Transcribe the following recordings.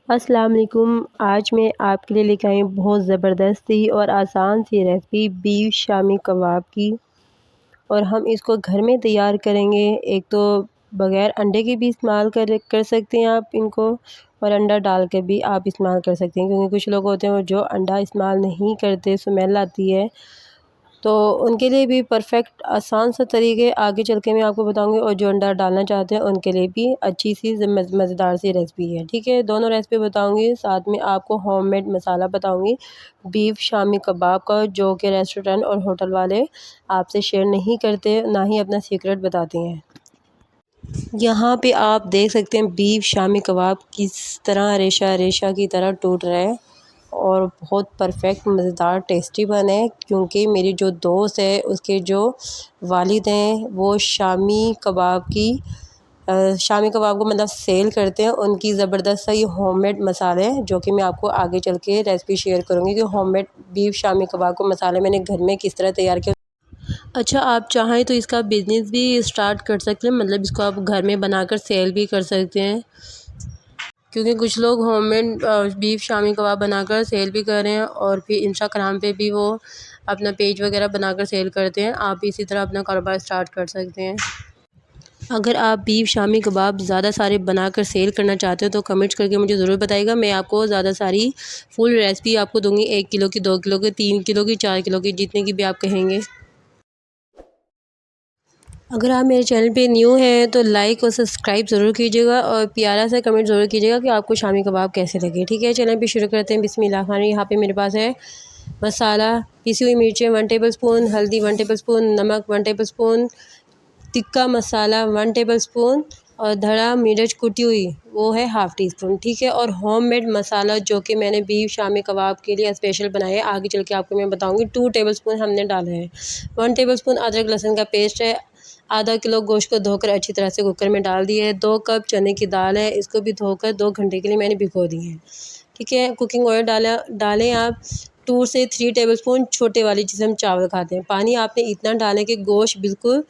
अस्सलाम वालेकुम। आज मैं आपके लिए लेकर आई हूँ बहुत ज़बरदस्त सी और आसान सी रेसिपी बीफ शामी कबाब की। और हम इसको घर में तैयार करेंगे। एक तो बग़ैर अंडे के भी इस्तेमाल कर सकते हैं आप इनको, और अंडा डाल के भी आप इस्तेमाल कर सकते हैं, क्योंकि कुछ लोग होते हैं जो अंडा इस्तेमाल नहीं करते, स्मेल आती है। तो उनके लिए भी परफ़ेक्ट आसान सा तरीके आगे चल के मैं आपको बताऊँगी, और जो अंडा डालना चाहते हैं उनके लिए भी अच्छी सी मज़ेदार सी रेसिपी है। ठीक है, दोनों रेसिपी बताऊँगी, साथ में आपको होममेड मसाला बताऊँगी बीफ शामी कबाब का, जो कि रेस्टोरेंट और होटल वाले आपसे शेयर नहीं करते, ना ही अपना सीक्रेट बताते हैं। यहाँ पे आप देख सकते हैं बीफ शामी कबाब किस तरह रेशा रेशा की तरह टूट रहा है, और बहुत परफेक्ट मज़ेदार टेस्टी बने हैं, क्योंकि मेरी जो दोस्त है उसके जो वालिद हैं वो शामी कबाब को मतलब सेल करते हैं। उनकी ज़बरदस्त सा ये होममेड मसाले हैं, जो कि मैं आपको आगे चल के रेसिपी शेयर करूँगी कि होममेड बीफ शामी कबाब को मसाले मैंने घर में किस तरह तैयार किया। अच्छा, आप चाहें तो इसका बिज़नेस भी स्टार्ट कर सकते हैं, मतलब इसको आप घर में बनाकर सेल भी कर सकते हैं, क्योंकि कुछ लोग होममेड बीफ शामी कबाब बनाकर सेल भी कर रहे हैं, और फिर इंस्टाग्राम पे भी वो अपना पेज वगैरह बनाकर सेल करते हैं। आप भी इसी तरह अपना कारोबार स्टार्ट कर सकते हैं। अगर आप बीफ शामी कबाब ज़्यादा सारे बनाकर सेल करना चाहते हो तो कमेंट्स करके मुझे ज़रूर बताइएगा। मैं आपको ज़्यादा सारी फुल रेसिपी आपको दूँगी, 1 किलो की, 2 किलो की, 3 किलो की, 4 किलो की, जितने की भी आप कहेंगे। अगर आप मेरे चैनल पे न्यू हैं तो लाइक और सब्सक्राइब ज़रूर कीजिएगा, और प्यारा सा कमेंट ज़रूर कीजिएगा कि आपको शामी कबाब कैसे लगे। ठीक है, चैनल पे शुरू करते हैं। बिस्मिल्लाह खान। यहाँ पे मेरे पास है मसाला, पिसी हुई मिर्चें 1 टेबलस्पून, हल्दी 1 टेबलस्पून, नमक 1 टेबलस्पून, टिक्का मसाला 1 टेबलस्पून, और धड़ा मिर्च कुटी हुई वो है ½ टीस्पून। ठीक है, और होममेड मसाला जो कि मैंने बीफ शामी कबाब के लिए स्पेशल बनाया है, आगे चल के आपको मैं बताऊंगी। 2 टेबलस्पून हमने डाले हैं। 1 टेबलस्पून अदरक लहसुन का पेस्ट है। आधा किलो गोश्त को धोकर अच्छी तरह से कुकर में डाल दिए है। 2 कप चने की दाल है, इसको भी धोकर 2 घंटे के लिए मैंने भिगो दी है। ठीक है, कुकिंग ऑयल डालें आप 2 से 3 टेबलस्पून, छोटे वाली जिसे हम चावल खाते हैं। पानी आपने इतना डालें कि गोश्त बिल्कुल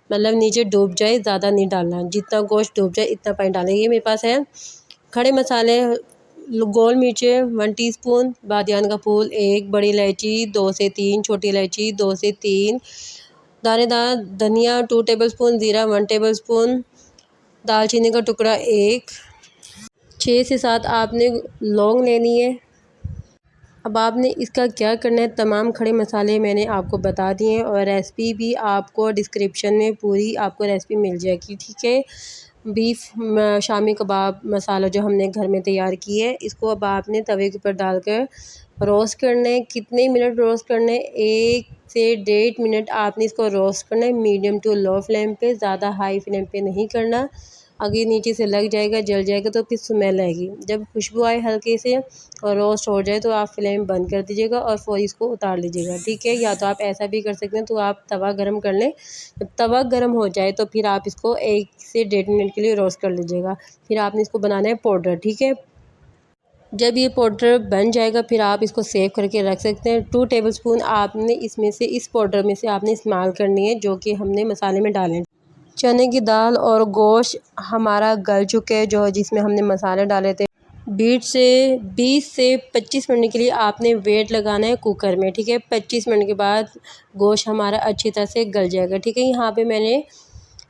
मतलब नीचे डूब जाए, ज़्यादा नहीं डालना, जितना गोश्त डूब जाए इतना पानी डालें। ये मेरे पास है खड़े मसाले, गोल मिर्चें 1 टीस्पून, बादियान का फूल 1, बड़ी इलायची 2 से 3, छोटी इलायची 2 से 3, दानेदार धनिया 2 टेबलस्पून, ज़ीरा 1 टेबलस्पून, दालचीनी का टुकड़ा 1, 6 से 7 आपने लौंग लेनी है। अब आपने इसका क्या करना है, तमाम खड़े मसाले मैंने आपको बता दिए हैं, और रेसिपी भी आपको डिस्क्रिप्शन में पूरी आपको रेसिपी मिल जाएगी। ठीक है, बीफ शामी कबाब मसाला जो हमने घर में तैयार की है, इसको अब आपने तवे के ऊपर डालकर रोस्ट करना है। कितने मिनट रोस्ट करना है, 1 से 1.5 मिनट आपने इसको रोस्ट करना है, मीडियम टू लो फ्लेम पे, ज़्यादा हाई फ्लेम पे नहीं करना। अगर नीचे से लग जाएगा, जल जाएगा तो फिर स्मेल आएगी। जब खुशबू आए हल्के से और रोस्ट हो जाए तो आप फ्लेम बंद कर दीजिएगा और फिर इसको उतार लीजिएगा। ठीक है, या तो आप ऐसा भी कर सकते हैं, तो आप तवा गरम कर लें। जब तवा गरम हो जाए तो फिर आप इसको 1 से 1.5 मिनट के लिए रोस्ट कर लीजिएगा। फिर आपने इसको बनाना है पाउडर। ठीक है, जब ये पाउडर बन जाएगा फिर आप इसको सेव करके रख सकते हैं। 2 टेबलस्पून आपने इसमें से, इस पाउडर में से आपने इस्तेमाल करनी है, जो कि हमने मसाले में डालें। चने की दाल और गोश्त हमारा गल चुके हैं, जो जिसमें हमने मसाले डाले थे। 20 से 25 मिनट के लिए आपने वेट लगाना है कुकर में। ठीक है, 25 मिनट के बाद गोश्त हमारा अच्छी तरह से गल जाएगा। ठीक है, यहाँ पे मैंने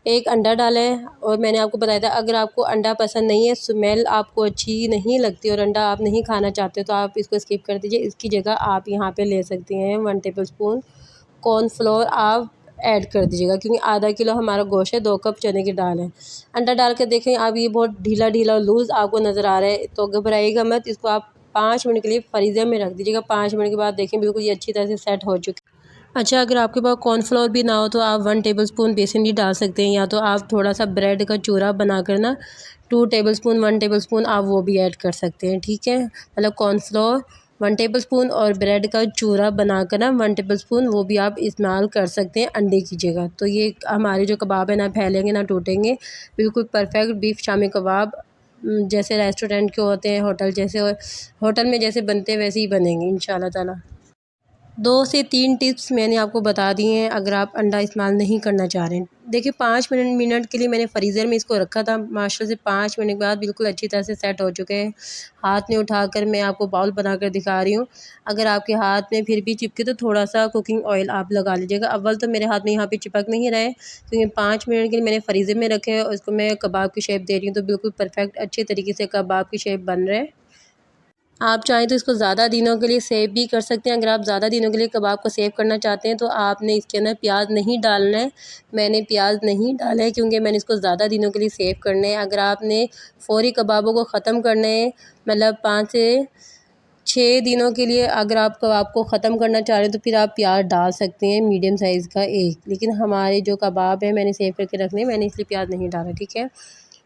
एक अंडा डाला है, और मैंने आपको बताया था अगर आपको अंडा पसंद नहीं है, स्मेल आपको अच्छी नहीं लगती और अंडा आप नहीं खाना चाहते तो आप इसको स्किप कर दीजिए। इसकी जगह आप यहाँ पे ले सकते हैं 1 टेबलस्पून कॉर्नफ्लोर आप ऐड कर दीजिएगा, क्योंकि आधा किलो हमारा गोश्त है, 2 कप चने की दाल है। अंडा डाल के देखें, अब ये बहुत ढीला ढीला लूज़ आपको नज़र आ रहा है तो घबराइएगा मत। इसको आप 5 मिनट के लिए फ्रीज़र में रख दीजिएगा। 5 मिनट के बाद देखें बिल्कुल ये अच्छी तरह से सेट हो चुकी है। अच्छा, अगर आपके पास कॉर्नफ्लोर भी ना हो तो आप 1 टेबलस्पून बेसन भी डाल सकते हैं, या तो आप थोड़ा सा ब्रेड का चूरा बनाकर ना 2 टेबलस्पून 1 टेबलस्पून आप वो भी ऐड कर सकते हैं। ठीक है, मतलब कॉर्नफ्लोर 1 टेबलस्पून और ब्रेड का चूरा बनाकर ना 1 टेबलस्पून वो भी आप इस्तेमाल कर सकते हैं अंडे की जगह। तो ये हमारे जो कबाब है ना फैलेंगे ना टूटेंगे, बिल्कुल परफेक्ट बीफ शामी कबाब जैसे रेस्टोरेंट के होते हैं, होटल में जैसे बनते हैं वैसे ही बनेंगे इंशाल्लाह ताला। 2 से 3 टिप्स मैंने आपको बता दी हैं अगर आप अंडा इस्तेमाल नहीं करना चाह रहे हैं। देखिए 5 मिनट के लिए मैंने फ्रीज़र में इसको रखा था। माशाल्लाह से 5 मिनट के बाद बिल्कुल अच्छी तरह से सेट हो चुके हैं। हाथ में उठाकर मैं आपको बाउल बनाकर दिखा रही हूँ। अगर आपके हाथ में फिर भी चिपके तो थोड़ा-सा कुकिंग ऑयल आप लगा लीजिएगा। अव्वल तो मेरे हाथ में यहाँ पे चिपक नहीं रहा है क्योंकि 5 मिनट के लिए मैंने फ्रीज़र में रखे हैं और इसको मैं कबाब की शेप दे रही हूँ तो बिल्कुल परफ़ेक्ट अच्छे तरीके से कबाब की शेप बन रहा है। आप चाहें तो इसको ज़्यादा दिनों के लिए सेव भी कर सकते हैं। अगर आप ज़्यादा दिनों के लिए कबाब को सेव करना चाहते हैं तो आपने इसके अंदर प्याज नहीं डालना है। मैंने प्याज नहीं डाला है क्योंकि मैंने इसको ज़्यादा दिनों के लिए सेव करना है। अगर आपने फ़ौरी कबाबों को ख़त्म करना है मतलब 5 से 6 दिनों के लिए अगर आप कबाब को ख़त्म करना चाह रहे हैं तो फिर आप प्याज डाल सकते हैं मीडियम साइज़ का एक। लेकिन हमारे जो कबाब है मैंने सेव करके रखने मैंने इसलिए प्याज नहीं डाला, ठीक है।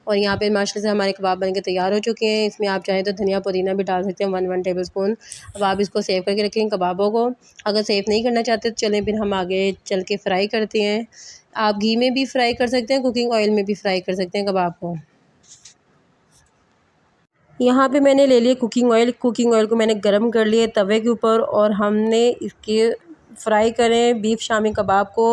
और यहाँ पे माशाल्लाह से हमारे कबाब बनके तैयार हो चुके हैं। इसमें आप चाहें तो धनिया पुदीना भी डाल सकते हैं 1 टेबलस्पून। अब आप इसको सेव करके रखें कबाबों को। अगर सेव नहीं करना चाहते तो चलें फिर हम आगे चल के फ्राई करते हैं। आप घी में भी फ्राई कर सकते हैं, कुकिंग ऑयल में भी फ्राई कर सकते हैं कबाब को। यहाँ पे मैंने ले लिया कुकिंग ऑयल को मैंने गरम कर लिया तवे के ऊपर और हमने इसके फ्राई करें बीफ शामी कबाब को।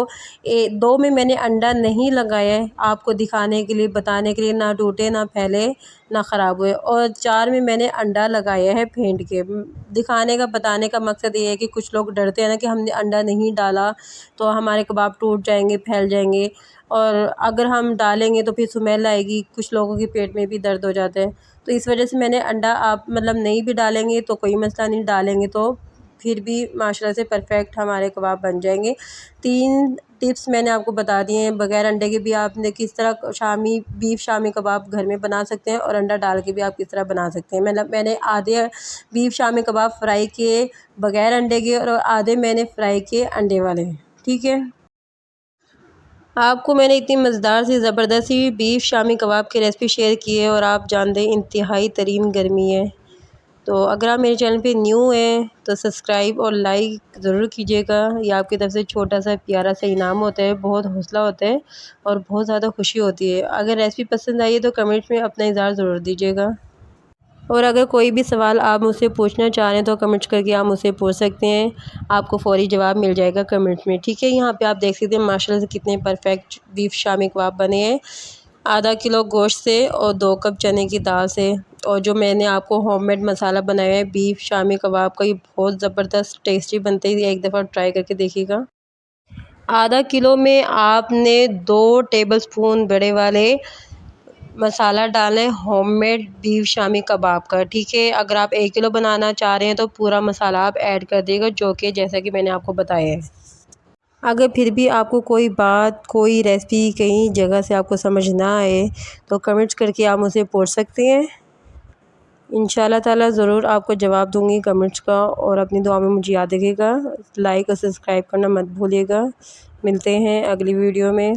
2 में मैंने अंडा नहीं लगाया है आपको दिखाने के लिए बताने के लिए, ना टूटे ना फैले ना ख़राब हुए। और 4 में मैंने अंडा लगाया है फेंट के। दिखाने का बताने का मकसद ये है कि कुछ लोग डरते हैं ना कि हमने अंडा नहीं डाला तो हमारे कबाब टूट जाएंगे, फैल जाएंगे, और अगर हम डालेंगे तो फिर स्मेल आएगी, कुछ लोगों के पेट में भी दर्द हो जाता है। तो इस वजह से मैंने अंडा आप मतलब नहीं भी डालेंगे तो कोई मसला नहीं, डालेंगे तो फिर भी माशाल्लाह से परफ़ेक्ट हमारे कबाब बन जाएंगे। 3 टिप्स मैंने आपको बता दिए हैं। बग़ैर अंडे के भी आपने किस तरह बीफ शामी कबाब घर में बना सकते हैं और अंडा डाल के भी आप किस तरह बना सकते हैं। मतलब मैंने आधे बीफ शामी कबाब फ्राई किए बग़ैर अंडे के और आधे मैंने फ्राई किए अंडे वाले, ठीक है। आपको मैंने इतनी मज़ेदार सी ज़बरदस्त सी बीफ शामी कबाब की रेसिपी शेयर की है और आप जानते हैं इंतहाई तरीन गर्मी है। तो अगर आप मेरे चैनल पे न्यू हैं तो सब्सक्राइब और लाइक ज़रूर कीजिएगा। ये आपकी तरफ से छोटा सा प्यारा सा इनाम होता है, बहुत हौसला होता है और बहुत ज़्यादा खुशी होती है। अगर रेसिपी पसंद आई है तो कमेंट्स में अपना इज़हार ज़रूर दीजिएगा। और अगर कोई भी सवाल आप मुझसे पूछना चाह रहे हैं तो कमेंट्स करके आप मुझसे पूछ सकते हैं, आपको फ़ौरी जवाब मिल जाएगा कमेंट्स में, ठीक है। यहाँ पे आप देख सकते हैं माशाल्लाह से कितने परफेक्ट बीफ शामी कबाब बने हैं। आधा किलो गोश्त से और 2 कप चने की दाल से। और जो मैंने आपको होममेड मसाला बनाया है बीफ शामी कबाब का, ये बहुत ज़बरदस्त टेस्टी बनते हैं, एक दफ़ा ट्राई करके देखिएगा। आधा किलो में आपने 2 टेबलस्पून बड़े वाले मसाला डालें होममेड बीफ शामी कबाब का, ठीक है। अगर आप 1 किलो बनाना चाह रहे हैं तो पूरा मसाला आप ऐड कर दिएगा, जो कि जैसा कि मैंने आपको बताया है। अगर फिर भी आपको कोई बात, कोई रेसिपी कहीं जगह से आपको समझ ना आए तो कमेंट्स करके आप मुझसे पूछ सकते हैं। इंशाल्लाह ताला ज़रूर आपको जवाब दूँगी कमेंट्स का। और अपनी दुआ में मुझे याद रखिएगा, लाइक और सब्सक्राइब करना मत भूलिएगा। मिलते हैं अगली वीडियो में।